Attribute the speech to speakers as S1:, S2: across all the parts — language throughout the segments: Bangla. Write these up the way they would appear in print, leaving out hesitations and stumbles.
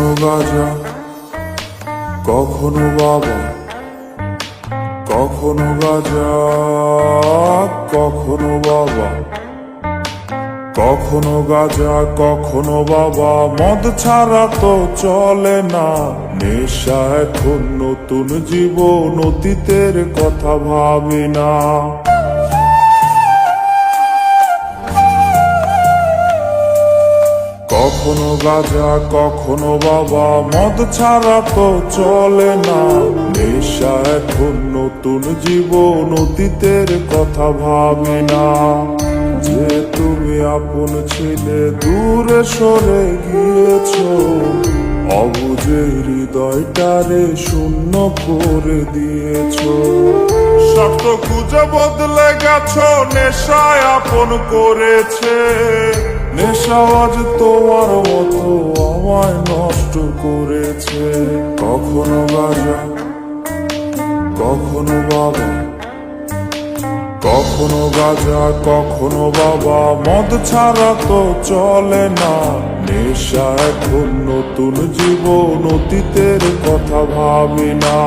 S1: কখনো গাঁজা, কখনো বাবা, কখনো গাঁজা, কখনো বাবা, কখনো গাঁজা, কখনো বাবা। মদ ছাড়া তো চলে না, নেশা এখন নতুন জীবন, অতীতের কথা ভাবি না। কখনো গাঁজা, কখনো বাবা, মদ ছাড়া তো চলে না, নেশা এখন নতুন জীবন, অতীতের কথা ভাবি না। যে তুমি আপন ছিলে দূরে সরে গিয়েছো, অবুঝে হৃদয়টারে শূন্য করে দিয়েছো। স্বার্থ খুঁজে বদলে গেছো, নেশায় আপন করেছে। নেশা আজ তোমার মতো আমায় নষ্ট করেছে। কখনো গাঁজা, কখনো বাবা, কখনো গাঁজা, কখনো বাবা, মদ ছাড়া তো চলে না, নেশা এখন নতুন জীবন, অতীতের কথা ভাবি না।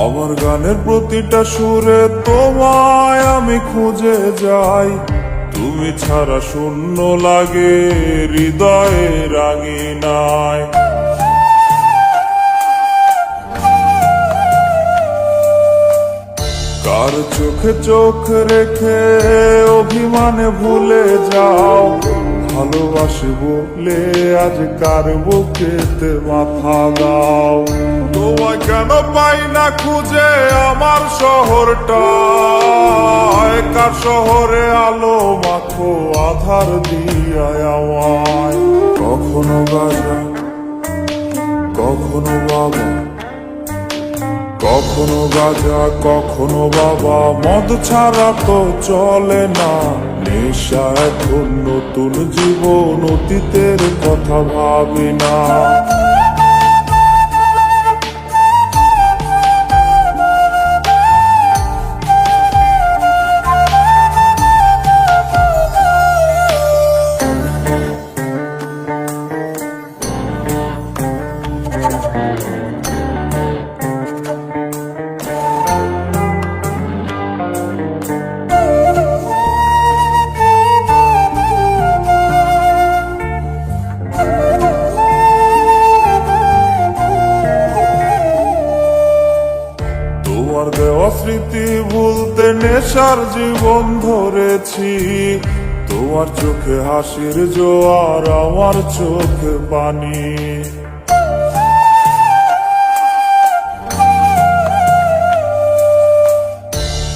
S1: আমার গানের প্রতিটা সুরে তোমায় আমি খুঁজে যাই, তুমি ছাড়া শূন্য লাগে হৃদয়ে রাঙিনায়। কার চোখে চোখ রেখে অভিমানে ভুলে যাও, ভালোবাসি বলে আজ কার বুকেতে মাথা দাও। তোমায় কেন পাই না খুঁজে আমার শহরটা, কার শহরে আলো মাখো আধার দিয়া আমায়। কখনো গাঁজা, কখনো বাবা, কখনো গাঁজা, কখনো বাবা, মদ ছাড়া তো চলে না, নেশা এখন নতুন জীবন, অতীতের কথা ভাবি না। তোমার দেওয়া স্মৃতি ভুলতে নেশার জীবন ধরেছি, তোমার চোখে হাসির জোয়ার, আমার চোখে পানি।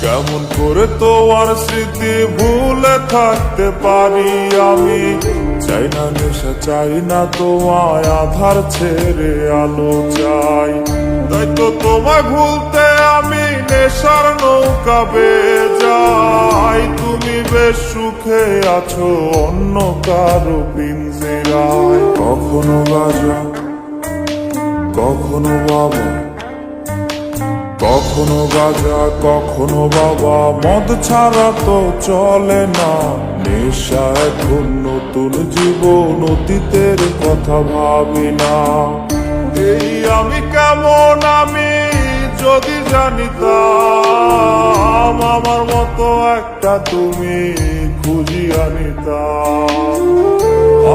S1: কেমন করে তোমার স্মৃতি ভুলে থাকতে পারি আমি, চাই না নেশা, চাই না তোমায় আধার ছেড়ে আলো চাই। তাই তো তোমায় ভুলতে আমি নেশার নৌকা বেয়ে যাই, তুমি বেশ সুখে আছো অন্য কারো পিঞ্জিরায়। কখনো গাঁজা, কখনো বাবা, কখনো গাঁজা, কখনো বাবা, মদ ছাড়া তো চলে না, নেশা এখন নতুন জীবন, অতীতের কথা ভাবি না। এই আমি কেমন আমি যদি জানিতাম, আমার মতো একটা তুমি খুঁজি আনিতাম,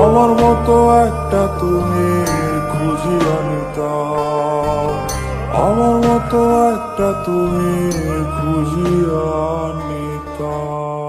S1: আমার মতো একটা তুমি খুঁজি আনিতাম, আমার মতো একটা তুমি খুঁজি আনিতাম।